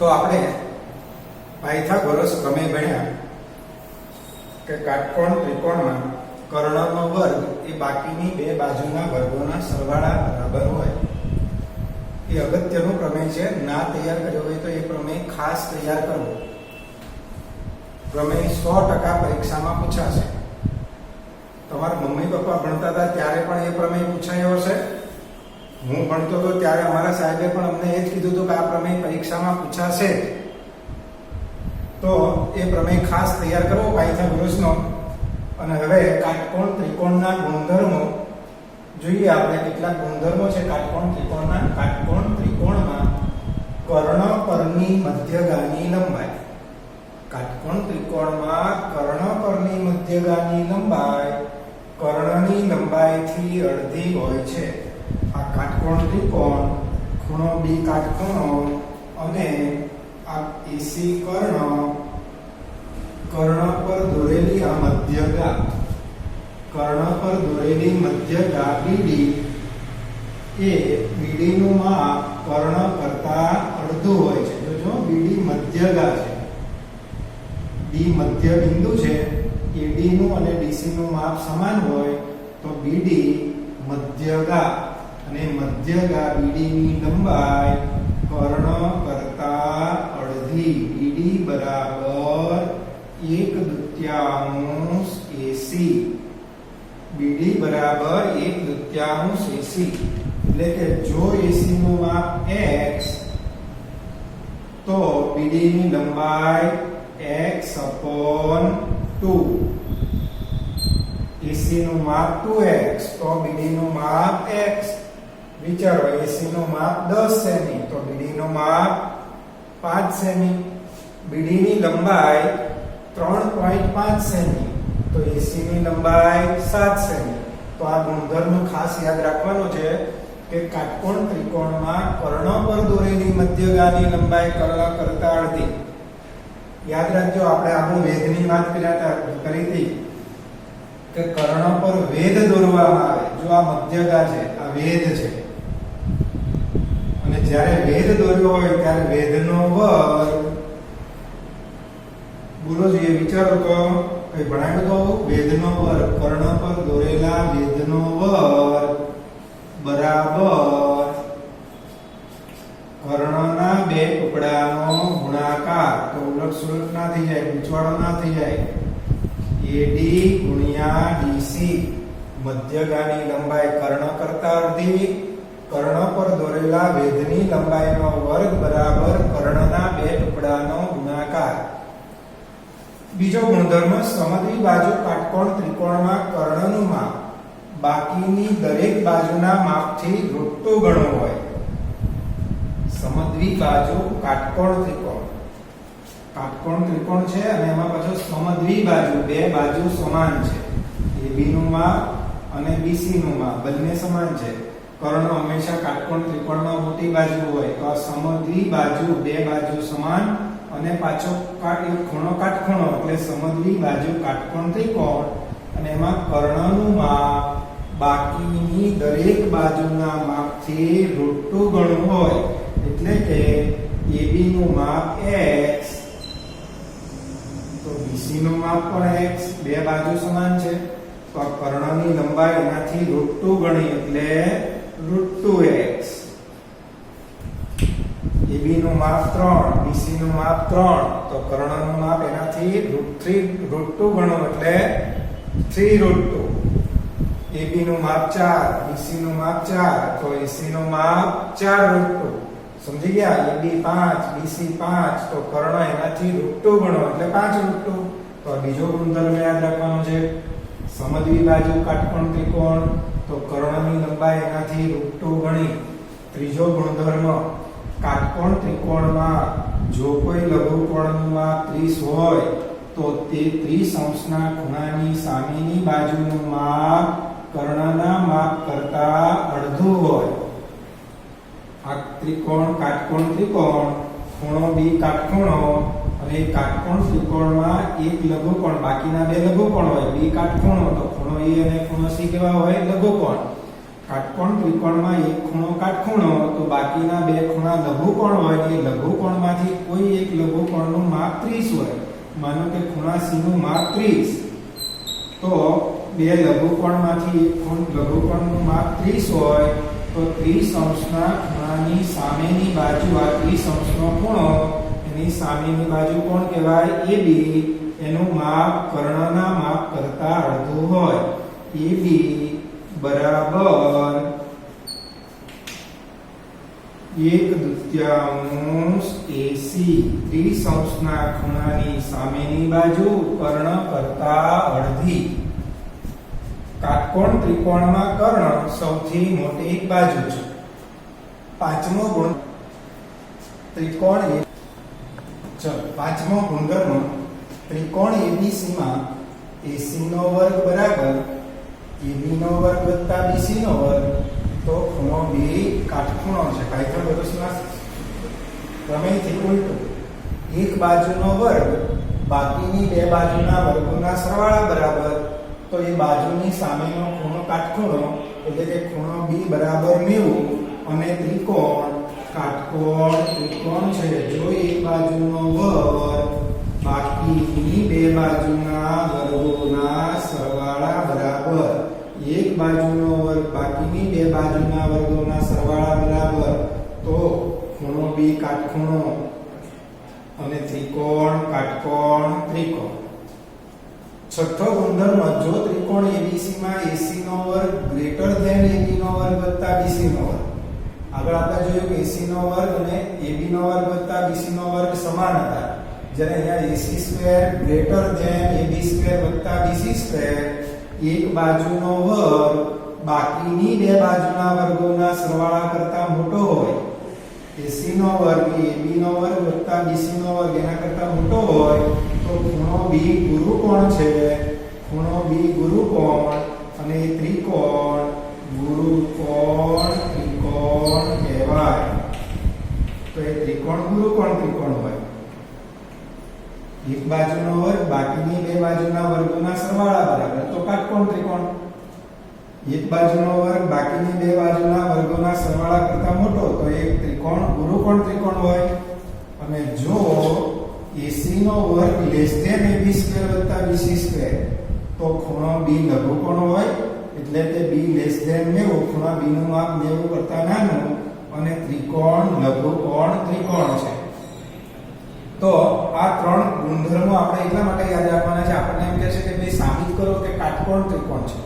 તો આપણે પાયથાગોરસ પ્રમેય ભણ્યા કે કાટકોણ ત્રિકોણમાં કર્ણનો વર્ગ એ બાકીની બે બાજુના વર્ગોના સરવાળા બરાબર હોય. એ અગત્યનો પ્રમેય છે. ના તૈયાર કર્યો હોય તો એ પ્રમેય ખાસ તૈયાર કરવો. પ્રમેય 100% પરીક્ષામાં પૂછાશે. તમારા મમ્મી પપ્પા ભણતા હતા ત્યારે પણ એ પ્રમેય પૂછાયો હશે. હું ભણતો હતો ત્યારે અમારા સાહેબે પણ અમને એ જ કીધું હતું કે આ પ્રમેય પરીક્ષામાં પૂછાશે. તો એ પ્રમેય ખાસ તૈયાર કરવો પાયથાગોરસનો. અને હવે કાટકોણ ત્રિકોણના ગુણધર્મો જોઈએ. આપણે કેટલાક ગુણધર્મો છે કાટકોણ ત્રિકોણના. કાટકોણ ત્રિકોણમાં કર્ણ પરની મધ્યગાની લંબાઈ. કાટકોણ ત્રિકોણમાં કર્ણ પરની મધ્યગાની લંબાઈ કર્ણની લંબાઈથી અડધી હોય છે. આ કાટકોણ ત્રિકોણ, ખૂણો બી કાટખૂણો અને આ એસી કર્ણ પર દોરેલી આ મધ્યગા, કર્ણ પર દોરેલી મધ્યગા બીડી એ બીડી નું માપ કર્ણ કરતા અડધું હોય છે. જો બીડી મધ્યગા છે, ડી મધ્ય બિંદુ છે, એડી નું અને ડીસી નું માપ સમાન હોય તો બીડી મધ્યગા અને મધ્યગા બીડી ની લંબાઈ કર્ણ કરતા અડધી. બીડી બરાબર 1/2 એસી. બીડી બરાબર 1/2 એસી. એટલે કે જો એસી નું માપ x તો બીડી ની લંબાઈ x/2. એસી નું માપ 2x તો બીડી નું માપ x. વિચારો, એસી નું માપ 10 સેમી તો બીડી નું માપ 5 સેમી. બીડી ની લંબાઈ 3.5 સેમી તો એસી ની લંબાઈ 7 સેમી. તો આ ગુણધર્મ ખાસ યાદ રાખવાનો છે કે કાટકોણ ત્રિકોણમાં કર્ણ પર દોરેલી મધ્યગાની લંબાઈ કર્ણ કરતા અડધી. યાદ રાખજો, આપણે આપણું વેધની વાત કરી હતી કે કર્ણ પર વેધ દોરવામાં આવે. જો આ મધ્યગા છે, આ વેધ છે, અને જ્યારે વેધ દોર્યો હોય ત્યારે વેધનો વર્ગ બોલો જોઈએ. વિચારો તો કઈ ભણાવ્યું તો વેધનો વર્ગ, કર્ણ પર દોરેલા વેધનો વર્ગ બરાબર કર્ણના બે ટુકડાનો ગુણાકાર. તો ઉલટ સુલટ ના થઈ જાય, ગૂંચવાડો ના થઈ જાય. એડી ગુણ્યા ડીસી. મધ્યગાની લંબાઈ કર્ણ કરતા અડધી, કર્ણ પર દોરેલા વેધની લંબાઈનો વર્ગ બરાબર કર્ણના બે ટુકડાનો ગુણાકાર. બીજો ગુણધર્મ, સમદ્વિ બાજુ કાટકોણ ત્રિકોણમાં કર્ણનું માપ બાકીની દરેક બાજુના માપથી √2 ગણું હોય. સમદ્વિ બાજુ કાટકોણ ત્રિકોણ, કાટકોણ ત્રિકોણ છે અને એમાં પાછો સમદ્વિ બાજુ, બે બાજુ સમાન છે. AB નું માપ અને BC નું માપ બંને સમાન છે. કર્ણ હંમેશા કાટકોણ ત્રિકોણમાં મોટી બાજુ હોય તો આ સમદ્વિ બાજુ, બે બાજુ સમાન અને પાછો ખૂણો કાટખૂણો એટલે સમદ્વિ બાજુ કાટકોણ ત્રિકોણ. અને એમાં કર્ણનું માપ બાકીની દરેક બાજુના માપથી √2 ગણું હોય. એટલે કે AB નું માપ x તો BC નું માપ પણ x, બે બાજુ સમાન છે તો આ કર્ણની લંબાઈ એનાથી √2 ગણી એટલે √2x. AB નું માપ 3, BC નું માપ 3 તો કર્ણનું માપ એનાથી √2 ગણો એટલે 3√2. AB નું માપ 4, BC નું માપ 4 તો AC નું માપ 4√2. સમજી ગયા? AB 5, BC 5 તો કર્ણ એનાથી √2 ગણો એટલે 5√2. તો આ બીજો ગુણધર્મ યાદ રાખવાનો છે. સમદ્વિ બાજુ કાટકોણ ત્રિકોણ તો કર્ણની લંબાઈ એનાથી √2 ગણી. ત્રીજો ગુણધર્મ, કાટકોણ ત્રિકોણમાં જો કોઈ લઘુકોણનું માપ 30 હોય તો તે 30 અંશના ખૂણાની સામેની બાજુનું માપ કર્ણના માપ કરતા અડધું હોય. આ ત્રિકોણ કાટકોણ ત્રિકોણ, ખૂણો બી કાટખૂણો અને કાટકોણ ત્રિકોણમાં એક લઘુકોણ, બાકીના બે લઘુકોણ હોય. બી કાટખૂણો તો ખૂણો E અને ખૂણો C કેવા હોય? લઘુકોણ. કાટકોણ ત્રિકોણમાં એક ખૂણો કાટખૂણો તો બાકીના બે ખૂણા લઘુકોણ હોય એ લઘુકોણમાંથી કોઈ એક લઘુકોણનું માપ 30 હોય. માનો કે ખૂણા C નું માપ 30 તો બે લઘુકોણમાંથી એક લઘુકોણનું માપ 30 હોય તો 30 અંશના ખૂણાની સામેની બાજુ આ 30 અંશનો ખૂણો એની સામેની બાજુ કોણ કહેવાય AB એનું માપ કર્ણના માપ કરતા અડધું હોય. AB બરાબર 1/2 AC 30 અંશના ખૂણાની સામેની બાજુ કર્ણ કરતા અડધી. કાટકોણ ત્રિકોણમાં કર્ણ સૌથી મોટી બાજુ છે. પાંચમો ગુણ ત્રિકોણ પાંચમો ગુણધર્મ ત્રિકોણ ABC માં AC નો વર્ગ બરાબર AB નો વર્ગ વત્તા BC નો વર્ગ તો ખૂણો B કાટખૂણો છે. પાયથાગોરસના પ્રમેયથી ઉલટું એક બાજુનો વર્ગ બાકીની બે બાજુના વર્ગોના સરવાળા બરાબર તો એ બાજુની સામેનો ખૂણો કાટખૂણો એટલે કે ખૂણો B બરાબર 90 અને ત્રિકોણ કાટકોણ ત્રિકોણ છે. જો એક બાજુનો વર્ગ બાકીની બે બાજુના વર્ગોના સરવાળા બરાબર એક બાજુનો વર્ગ બાકીની બે બાજુના વર્ગોના સરવાળા બરાબર તો ખૂણો B કાટખૂણો અને ત્રિકોણ કાટકોણ ત્રિકોણ. છઠ્ઠો ગુણધર્મ જો ત્રિકોણ ABC માં AC નો વર્ગ ગ્રેટર ધેન AB નો વર્ગ વત્તા BC નો વર્ગ. આગળ આપણે જોયું કે AC નો વર્ગ અને AB નો વર્ગ વત્તા BC નો વર્ગ સમાન હતા. જ્યારે અહીંયા AC square greater than AB square વત્તા BC સ્ક્વેર એક બાજુનો વર્ગ બાકીની બે બાજુના વર્ગોના સરવાળા કરતા મોટો હોય. AC નો વર્ગ AB નો વર્ગ વત્તા BC નો વર્ગ એના કરતા મોટો હોય તો ખૂણો B ગુરુકોણ છે. ખૂણો B ગુરુકોણ અને ત્રિકોણ ગુરુકોણ ત્રિકોણ કહેવાય. તો એ ત્રિકોણ ગુરુકોણ ત્રિકોણ હોય. એક બાજુનો વર્ગ બાકીની બે બાજુના વર્ગોના સરવાળા બરાબર તો કાટકોણ ત્રિકોણ. એક બાજુનો વર્ગ બાકીની બે બાજુના વર્ગોના સરવાળા કરતા મોટો તો એ ત્રિકોણ ગુરુકોણ ત્રિકોણ હોય. અને જો AC નો વર્ગ લેસ ધેન AB સ્ક્વેર વત્તા BC સ્ક્વેર તો ખૂણો B લઘુકોણ હોય એટલે કે B લેસ ધેન 90 ખૂણા B નું માપ 90 કરતા નાનું અને ત્રિકોણ લઘુકોણ ત્રિકોણ છે. તો આ ત્રણ ગુણધર્મો આપણે એટલા માટે યાદ રાખવાના છે. આપણને એમ કહે છે કે ભાઈ સાબિત કરો કે કાટકોણ ત્રિકોણ છે.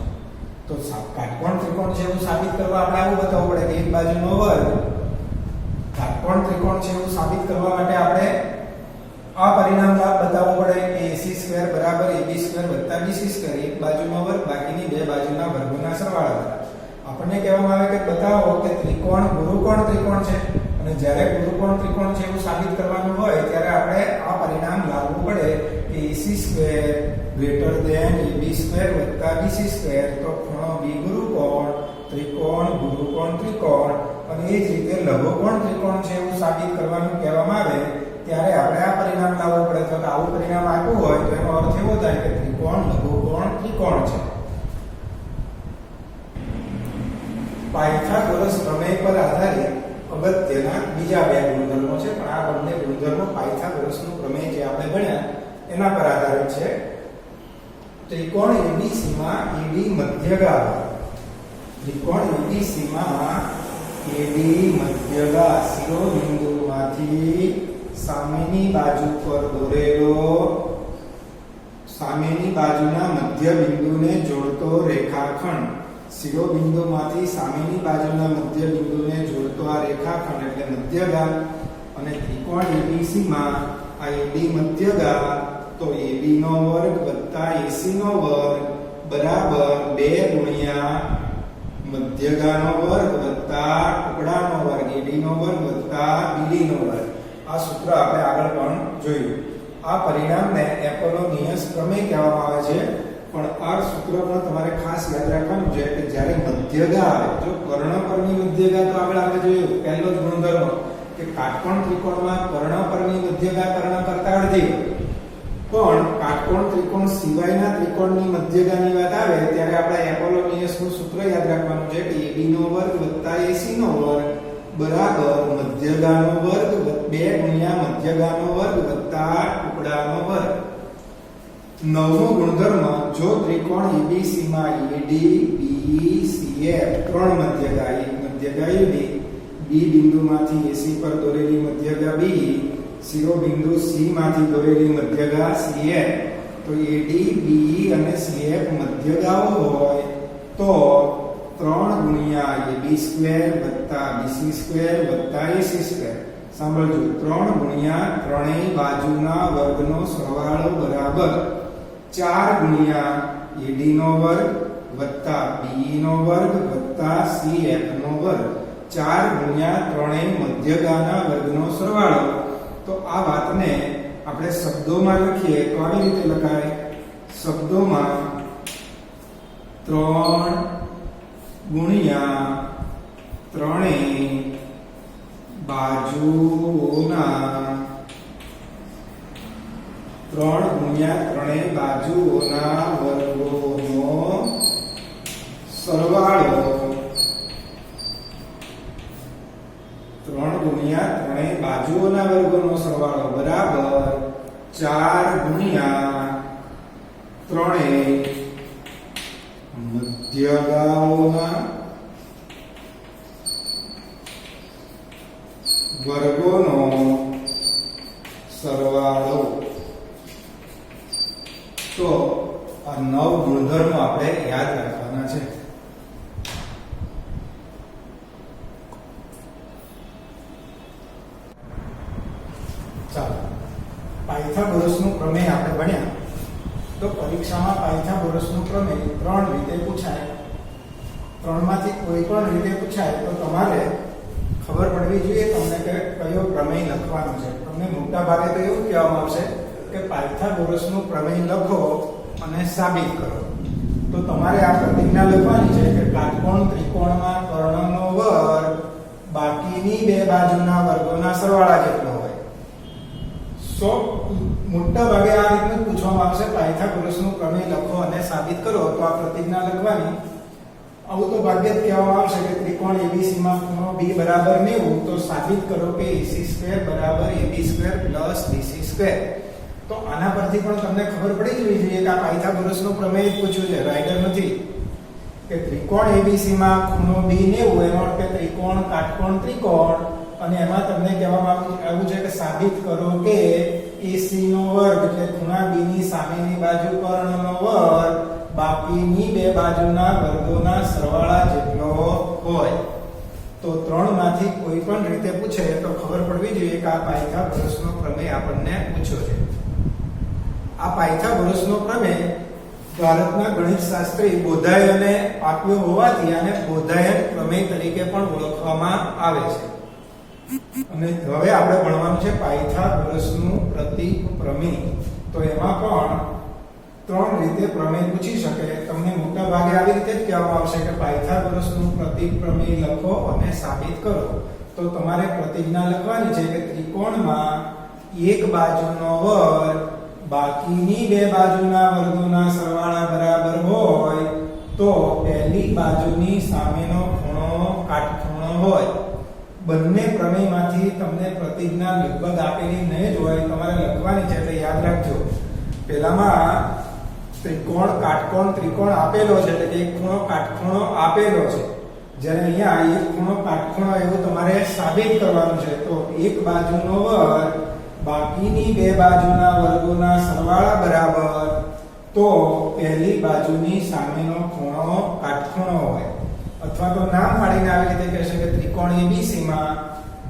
તો કાટકોણ ત્રિકોણ છે એવું સાબિત કરવા આપણે આવું બતાવવું પડે કે એક બાજુનો વર્ગ કાટકોણ ત્રિકોણ છે એવું સાબિત કરવા માટે આપણે આ પરિણામ બતાવવું પડે કે AC સ્ક્વેર બરાબર AB સ્ક્વેર વત્તા BC સ્ક્વેર એક બાજુનો વર્ગ બાકીની બે બાજુના વર્ગોના સરવાળા બરાબર. આપણને કહેવામાં આવે કે બતાવો કે ત્રિકોણ ગુરુકોણ ત્રિકોણ છે અને જ્યારે ગુરુકોણ ત્રિકોણ છે એવું સાબિત કરવાનું હોય ત્યારે આપણે આ પરિણામ લાવવું પડે કે AC square greater than AB square વત્તા BC સ્ક્વેર તો ખૂણો B ગુરુકોણ ત્રિકોણ ગુરુકોણ ત્રિકોણ. અને એ જ રીતે લઘુકોણ ત્રિકોણ છે એવું સાબિત કરવાનું કહેવામાં આવે ત્યારે આપણે આ પરિણામ લાવવું પડે. તો આવું પરિણામ આપ્યું હોય તો એનો અર્થ એવો થાય કે ત્રિકોણ લઘુકોણ ત્રિકોણ છે. પાયથાગોરસ પ્રમેય પર આધારિત અગત્યના બીજા બે ગુણધર્મો છે પણ આ બંને ગુણધર્મો પાયથાગોરસનું પ્રમેય જે આપણે ભણ્યા એના પર આધારિત છે. ત્રિકોણ ABC માં AD મધ્યગા. ત્રિકોણ ABC માં AD મધ્યગા શિરોબિંદુમાંથી સામેની બાજુ પર દોરેલો સામેની બાજુના મધ્ય બિંદુને જોડતો રેખાખંડ. શિરોબિંદુમાંથી સામેની બાજુના મધ્ય બિંદુને જોડતો આ રેખાખંડ એટલે મધ્યગા. અને ત્રિકોણ ABC માં આ AD મધ્યગા તો AB નો વર્ગ વત્તા AC નો વર્ગ બરાબર 2 ગુણ્યા મધ્યગાનો વર્ગ વત્તા ટુકડાનો વર્ગ AB નો વર્ગ વત્તા BD નો વર્ગ. આ સૂત્ર આપણે આગળ પણ જોયું. આ પરિણામને એપોલોનિયસ પ્રમેય કહેવામાં આવે છે. પણ આ સૂત્ર પણ તમારે ખાસ યાદ રાખવાનું છે કે જ્યારે મધ્યગા આવે જો કર્ણ પરની મધ્યગા તો આગળ આપણે જોયું પહેલો જ ગુણધર્મ કે કાટકોણ ત્રિકોણમાં કર્ણ પરની મધ્યગા કર્ણ કરતા અડધી હોય. પણ કાટકોણ ત્રિકોણ સિવાયના ત્રિકોણની મધ્યગાની વાત આવે ત્યારે આપણે એપોલોનિયસ નું સૂત્ર યાદ રાખવાનું છે કે AB નો વર્ગ વત્તા AC નો વર્ગ બરાબર મધ્યગાનો વર્ગ 2 ગુણ્યા મધ્યગાનો વર્ગ વત્તા ટુકડાનો વર્ગ. નવમો ગુણધર્મ, જો ત્રિકોણ ABC માં AD BCF ત્રણ મધ્યગા, એક મધ્યગા AB, B બિંદુમાંથી AC પર દોરેલી મધ્યગા B, શિરોબિંદુ C માંથી દોરેલી મધ્યગા CF, તો AD BE અને CF મધ્યગાઓ હોય તો 3 ગુણ્યા AB² વત્તા BC² વત્તા AC². સાંભળજો, 3 ગુણ્યા ત્રણેય બાજુના વર્ગનો સરવાળો બરાબર 4 ગુણ્યા AD નો વર્ગ વત્તા BE નો વર્ગ વત્તા CF નો વર્ગ, 4 ગુણ્યા ત્રણેય મધ્યગાના વર્ગનો સરવાળો. તો આ વાતને આપણે શબ્દોમાં લખીએ તો આવી રીતે લખાય. શબ્દોમાં 3 ગુણ્યા ત્રણેય બાજુઓના 3 ગુણ્યા ત્રણેય બાજુઓના વર્ગોનો સરવાળો 3 ગુણ્યા ત્રણેય બાજુઓના વર્ગોનો સરવાળો બરાબર 4 ગુણ્યા ત્રણેય મધ્યગાઓના વર્ગોનો સરવાળો. તો આ 9 ગુણધર્મો આપણે યાદ રાખવાના છે. ચાલો, પાયથાગોરસનું પ્રમેય આપણે ભણ્યા. તો પરીક્ષામાં પાયથાગોરસનું પ્રમેય 3 રીતે પૂછાય. 3 માંથી કોઈ પણ રીતે પૂછાય તો તમારે ખબર પડવી જોઈએ તમને કે કયો પ્રમેય લખવાનો છે. તમને મોટા ભાગે તો એવું કહેવામાં આવશે કે પાયથાગોરસનું પ્રમેય લખો અને સાબિત કરો. તો તમારે આ પ્રતિજ્ઞા લખવાની છે કે કાટકોણ ત્રિકોણમાં કર્ણનો વર્ગ બાકીની બે બાજુના વર્ગોના સરવાળા જેટલો હોય. મોટા ભાગે આ રીતનું પૂછવામાં આવશે, પાયથાગોરસનું પ્રમેય લખો અને સાબિત કરો. તો આ પ્રતિજ્ઞા લખવાની. આવું તો ભાગ્ય જ કહેવામાં આવશે કે ત્રિકોણ ABC માં ખૂણો B બરાબર 90, તો સાબિત કરો કે AC² બરાબર AB² BC². તો આના પરથી પણ તમને ખબર પડી જવી જોઈએ કે આ પાયથાગોરસનો પ્રમેય પૂછ્યું છે, રાઇડર નથી. કે ત્રિકોણ ABC માં ખૂણો B 90 એનો અર્થ કે ત્રિકોણ કાટકોણ ત્રિકોણ, અને એમાં તમને કહેવામાં આવ્યું છે કે સાબિત કરો કે AC નો વર્ગ એટલે ખૂણા B ની સામેની બાજુ કર્ણનો વર્ગ બાકીની બે બાજુના વર્ગોના સરવાળા જેટલો હોય. તો 3 માંથી કોઈ પણ રીતે પૂછે તો ખબર પડવી જોઈએ કે આ પાયથાગોરસનો પ્રમેય આપણને પૂછ્યો છે. આ પાયથાગોરસનો પ્રમેય ભારતના ગણિતશાસ્ત્રી બોધાયને આપ્યો હોવાથી આને બોધાયન પ્રમેય તરીકે પણ ઓળખવામાં આવે છે. અને હવે આપણે ભણવાનું છે પાયથાગોરસનું પ્રતીક પ્રમેય. તો એમાં પણ 3 રીતે પ્રમેય પૂછી શકે. તમને મોટા ભાગે આવી રીતે જ કહેવામાં આવશે કે પાયથાગોરસનું પ્રતીક પ્રમેય લખો અને સાબિત કરો. તો તમારે પ્રતિજ્ઞા લખવાની છે કે ત્રિકોણમાં એક બાજુનો વર્ગ બાકીની બે બાજુના વર્ગોના સરવાળા બરાબર હોય તો પહેલી બાજુની સામેનો ખૂણો કાટખૂણો હોય. બંને પ્રમેયમાંથી તમને પ્રતિજ્ઞા લગભગ આપેલી નહીં જ હોય, તમારે લખવાની છે. એટલે યાદ રાખજો, પહેલામાં ત્રિકોણ કાટકોણ ત્રિકોણ આપેલો છે એટલે કે એક ખૂણો કાટખૂણો આપેલો છે, જ્યારે અહીંયા એક ખૂણો કાટખૂણો એવું તમારે સાબિત કરવાનું છે. તો એક બાજુનો વર્ગ બાકીની બે બાજુના વર્ગોના સરવાળા બરાબર તો પહેલી બાજુની સામેનો ખૂણો કાટખૂણો હોય. અથવા તો નામ પાડીને આવી રીતે કહેશે કે ત્રિકોણ ABC માં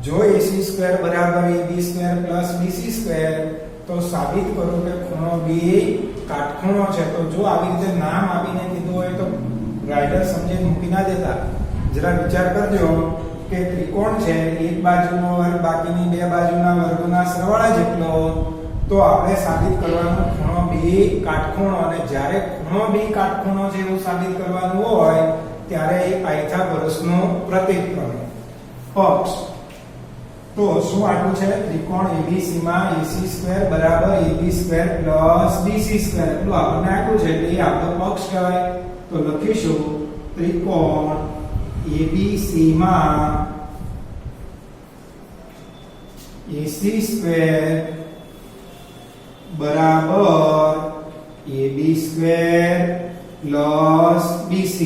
જો AC² બરાબર AB² BC², તો સાબિત કરો કે ખૂણો B કાટખૂણો છે. તો જો આવી રીતે નામ આપીને કીધું હોય તો રાઇડર સમજે મૂકી ના દેતા. જરા વિચાર કરજો કે ત્રિકોણ છે, એક બાજુનો વર્ગ બાકીની બે બાજુના વર્ગોના સરવાળા જેટલો, તો આપણે સાબિત કરવાનું ખૂણો B કાટખૂણો. અને જ્યારે ખૂણો B કાટખૂણો છે એવું સાબિત કરવાનું હોય ત્યારે એ પાયથાગોરસનો પ્રતીક પ્રમેય. પક્ષ તો શું આટલું છે? ત્રિકોણ ABC માં AC² બરાબર AB² BC² એટલું આપણને આપ્યું છે એટલે એ આપણો પક્ષ કહેવાય. તો લખીશું ત્રિકોણ ABC માં AC² બરાબર AB² BC².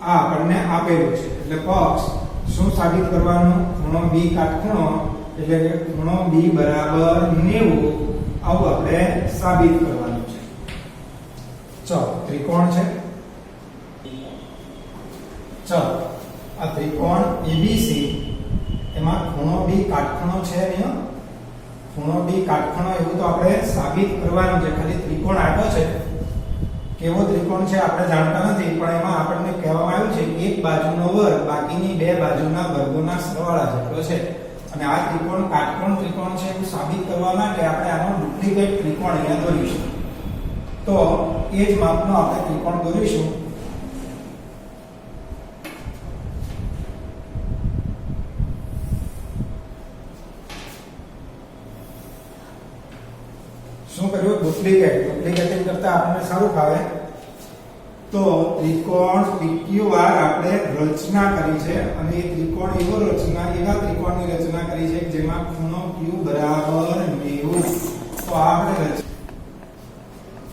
આ આપણને આપેલું છે એટલે પક્ષ શું સાબિત કરવાનું? ખૂણો B કાટખૂણો એટલે કે ખૂણો B બરાબર 90 આવું આપણે સાબિત કરવાનું છે. ચલો ત્રિકોણ છે. ચલો આ ત્રિકોણ ABC એમાં ખૂણો B કાટખૂણો છે અહીંયા. ખૂણો B કાટખૂણો એવું તો આપણે સાબિત કરવાનું છે. ખાલી ત્રિકોણ આપ્યો છે. કેવો ત્રિકોણ છે આપણે જાણતા નથી પણ એમાં આપણને કહેવામાં આવ્યું છે એક બાજુનો વર્ગ બાકીની બે બાજુના વર્ગોના સરવાળા જેટલો છે. અને આ ત્રિકોણ કાટકોણ ત્રિકોણ છે એવું સાબિત કરવા માટે આપણે આનો ડુપ્લિકેટ ત્રિકોણ અહીંયા દોરીશું. તો એ જ માપનો આપણે ત્રિકોણ દોરીશું. શું કર્યું? ડુપ્લિકેટિંગ કરતા આપણને સારું ફાવે. તો ત્રિકોણ PQR આપણે રચના કરી છે અને એ ત્રિકોણ એવા ત્રિકોણની રચના કરી છે જેમાં ખૂણો Q બરાબર 90.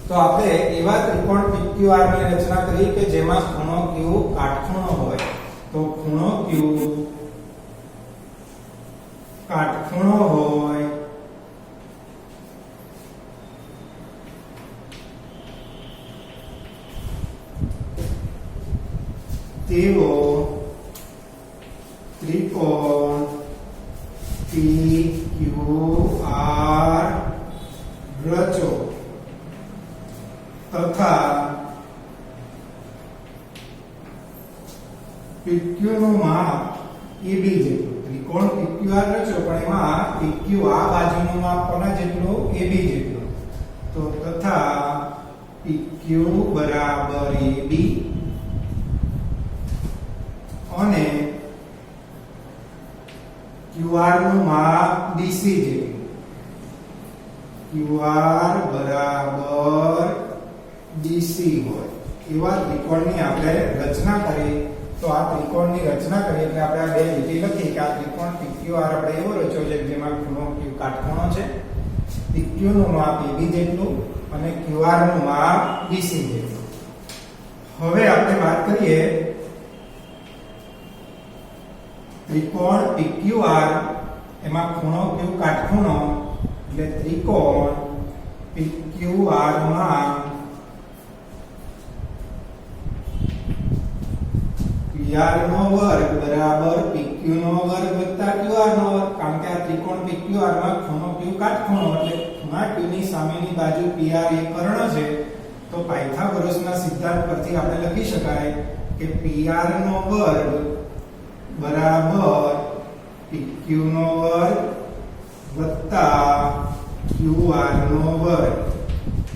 તો આપણે એવા ત્રિકોણ PQR ની રચના કરી કે જેમાં ખૂણો Q કાટખૂણો હોય. તો ખૂણો Q કાટખૂણો હોય તેવો ત્રિકોણ PQR રચો તથા PQ નું માપ AB જેટલું. ત્રિકોણ PQR રચો પણ એમાં PQ આ બાજુનું માપ કોના જેટલું? AB જેટલું. તો તથા PQ બરાબર AB અને QR નું માપ BC જેટલું. QR બરાબર BC હોય એવા ત્રિકોણની આપણે રચના કરી. તો આ ત્રિકોણની રચના કરી એટલે આપણે આ બે લીટી લખી કે આ ત્રિકોણ PQR આપણે એવો રચ્યો છે જેમાં ખૂણો Q કાટખૂણો છે. PQ નું માપ AB જેટલું અને QR નું માપ BC જેટલું. હવે આપણે વાત કરીએ ત્રિકોણ PQR એમાં ખૂણો Q કાટખૂણો એટલે ત્રિકોણ PQR માં PR નો વર્ગ બરાબર PQ નો વર્ગ વત્તા QR નો વર્ગ. કારણ કે આ ત્રિકોણ PQR માં ખૂણો Q કાટખૂણો એટલે ખૂણા Q ની સામેની બાજુ PR એ કર્ણ છે. તો પાયથાગોરસના સિદ્ધાંત પરથી આપણે લખી શકાય કે PR નો વર્ગ બરાબર PQ નો વર્ગ વત્તા QR નો વર્ગ.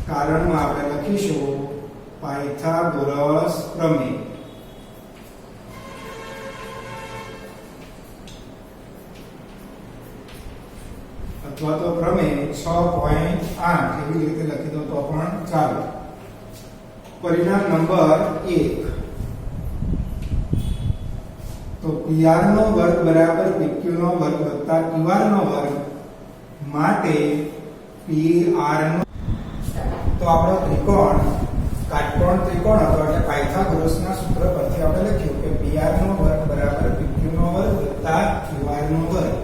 કારણમાં આપણે લખીશું પાયથાગોરસ પ્રમેય. અથવા તો પ્રમેય 6.8 એવી રીતે લખી દો તો પણ ચાલે. પરિણામ નંબર 1. તો PR નો વર્ગ બરાબર PQ નો વર્ગ વત્તા QR નો વર્ગ માટે PR નો તો આપણો ત્રિકોણ કાટકોણ ત્રિકોણ હતો એટલે પાયથાગોરસના સૂત્ર પરથી આપણે લખ્યું કે PR નો વર્ગ બરાબર PQ નો વર્ગ વત્તા QR નો વર્ગ.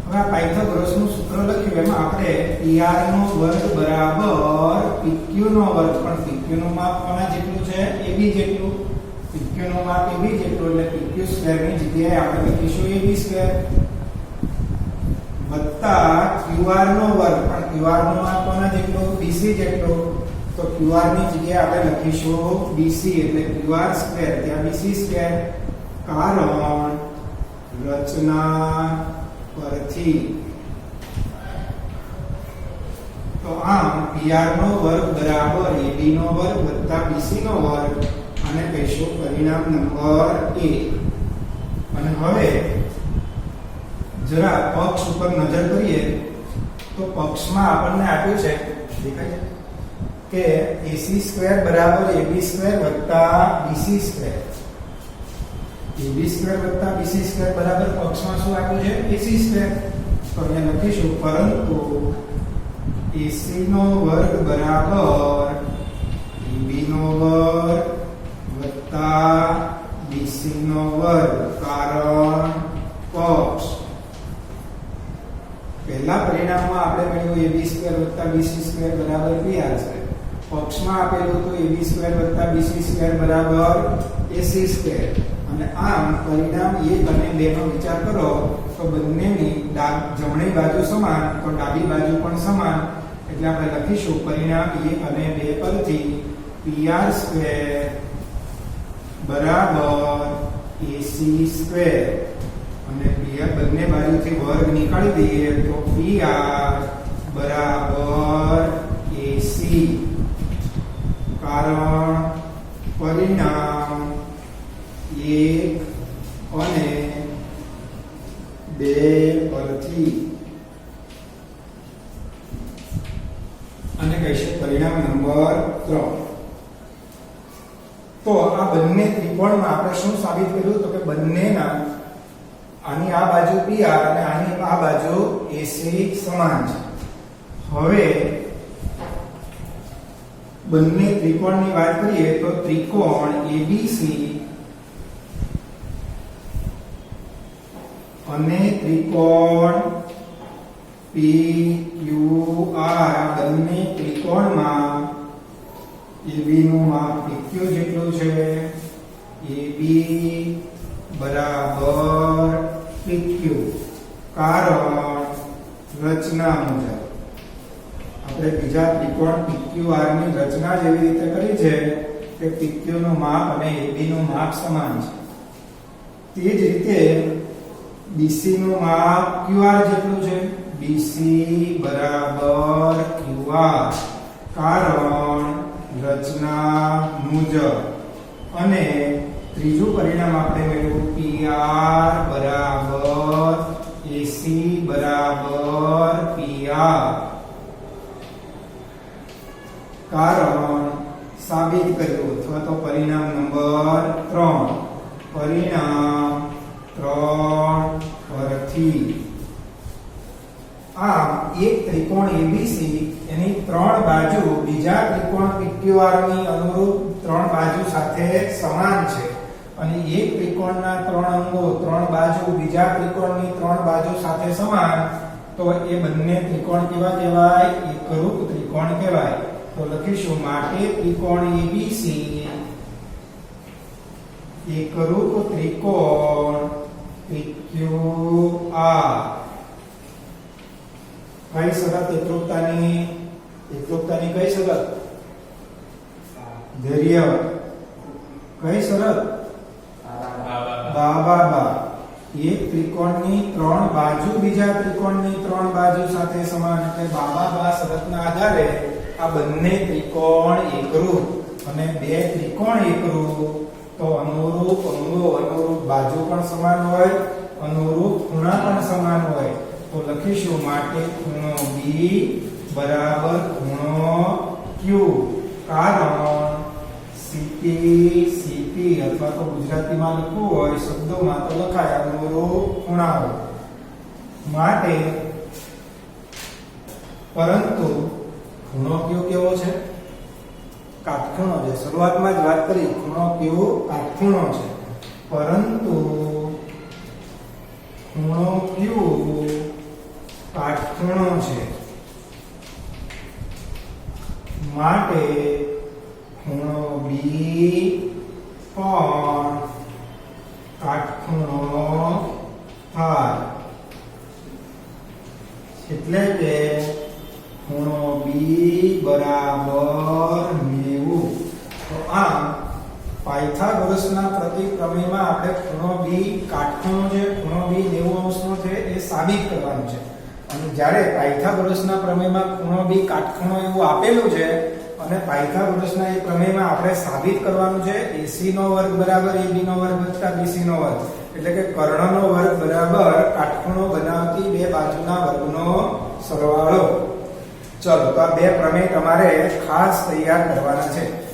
હવે આ પાયથાગોરસનું સૂત્ર લખ્યું એમાં આપણે PR નો વર્ગ બરાબર PQ નો વર્ગ પણ PQ નું માપ કોના જેટલું છે? AB જેટલું. PQ નું માપ AB જેટલું એટલે PQ² ની જગ્યાએ આપણે લખીશું AB² વત્તા QR નો વર્ગ પણ QR નું માપ કોના જેટલું? BC જેટલું. તો QR ની જગ્યાએ આપણે લખીશું BC એટલે QR² ત્યાં BC². કારણ રચના પરથી તો આમ PR નો વર્ગ બરાબર AB નો વર્ગ વત્તા BC નો વર્ગ અને કહીશું પરિણામ નંબર 1. અને હવે જરા પક્ષ ઉપર નજર કરીએ તો પક્ષમાં આપણને આપ્યું છે દેખાય છે કે AC² બરાબર AB² વત્તા BC². AB² વત્તા BC² બરાબર પક્ષમાં શું આપ્યું છે AC². તો અહીંયા લખીશું પરંતુ AC નો વર્ગ બરાબર AB નો વર્ગ વત્તા BC નો વર્ગ કારણ પક્ષ. પહેલા પરિણામમાં આપણે મેળવ્યું AB² વત્તા BC² બરાબર PR છે. પક્ષમાં આપેલું તો AB² વત્તા BC² બરાબર AC². અને આમ પરિણામ 1 અને 2 નો વિચાર કરો તો બંનેની જમણી બાજુ સમાન તો ડાબી બાજુ પણ સમાન. એટલે આપણે લખીશું પરિણામ 1 અને 2 પરથી PR² બરાબર AC². અને PR બંને બાજુથી વર્ગ નીકાળી દઈએ તો PR બરાબર AC. કારણ પરિણામ 1 અને 2 પરથી અને કહીશું પરિણામ નંબર 3. તો આ બંને ત્રિકોણમાં આપણે શું સાબિત કર્યું તો કે બંનેના આની આ બાજુ PR અને આની આ બાજુ AC સમાન છે. હવે બંને ત્રિકોણની વાત કરીએ તો ત્રિકોણ ABC અને ત્રિકોણ PQR બંને ત્રિકોણમાં AB નું માપ PQ જેટલું છે. AB બરાબર PQ. કારણ રચના મુજબ આપણે બીજા ત્રિકોણ PQR ની રચના જેવી રીતે કરી છે કે PQ નું માપ અને AB નું માપ સમાન છે. તે જ રીતે BC નું માપ QR જેટલું છે. BC બરાબર QR. કારણ રચના મુજબ. અને ત્રીજું પરિણામ આપણે મેળવ્યું PR બરાબર AC બરાબર PR. કારણ સાબિત કર્યું અથવા તો પરિણામ નંબર 3. પરિણામ 3 પરથી આમ એક ત્રિકોણ ABC એની 3 બાજુ બીજા ત્રિકોણ PQR ની અનુરૂપ 3 બાજુ સાથે સમાન છે. અને એક ત્રિકોણના 3 અંગો 3 બાજુ બીજા ત્રિકોણની 3 બાજુ સાથે સમાન તો એ બંને ત્રિકોણ કેવા કહેવાય? એકરૂપ ત્રિકોણ કહેવાય. તો લખીશું માટે ત્રિકોણ ABC એકરૂપ ત્રિકોણ PQR. કઈ શરત એકરૂપતાની કઈ શરત? ધૈર્ય. કઈ શરત? બા. એક ત્રિકોણની 3 બાજુ બીજા ત્રિકોણની 3 બાજુ સાથે સમાન એટલે બા શરતના આધારે આ બંને ત્રિકોણ એકરૂપ અને બે ત્રિકોણ એકરૂપ તો અનુરૂપ અંગો અનુરૂપ બાજુ પણ સમાન હોય અનુરૂપ ખૂણા પણ સમાન હોય. તો લખીશું માટે ખૂણો B બરાબર ખૂણો Q. કારણ CP અથવા તો ગુજરાતીમાં લખવું હોય શબ્દોમાં તો લખાય અનુરૂપ ખૂણાઓ માટે. પરંતુ ખૂણો Q કેવો છે? કાટખૂણો છે. શરૂઆતમાં જ વાત કરી ખૂણો Q કાટખૂણો છે. પરંતુ ખૂણો Q કાટખૂણો છે માટે ખૂણો B પણ કાટખૂણો થાય. એટલે કે ખૂણો B બરાબર 90. તો આમ પાયથાગોરસના પ્રતિપ્રમેયમાં આપણે ખૂણો B કાટખૂણો છે ખૂણો B 90 અંશનો છે એ સાબિત કરવાનું છે. અને જ્યારે પાયથાગોરસના પ્રમેયમાં ખૂણો B કાટખૂણો એવું આપેલું છે અને પાયથાગોરસના એ પ્રમેયમાં આપણે સાબિત કરવાનું છે AC નો વર્ગ બરાબર AB નો વર્ગ વત્તા BC નો વર્ગ. એટલે કે કર્ણનો વર્ગ બરાબર કાટખૂણો બનાવતી બે બાજુના વર્ગનો સરવાળો. ચલો તો આ બે પ્રમેય તમારે ખાસ તૈયાર કરવાના છે.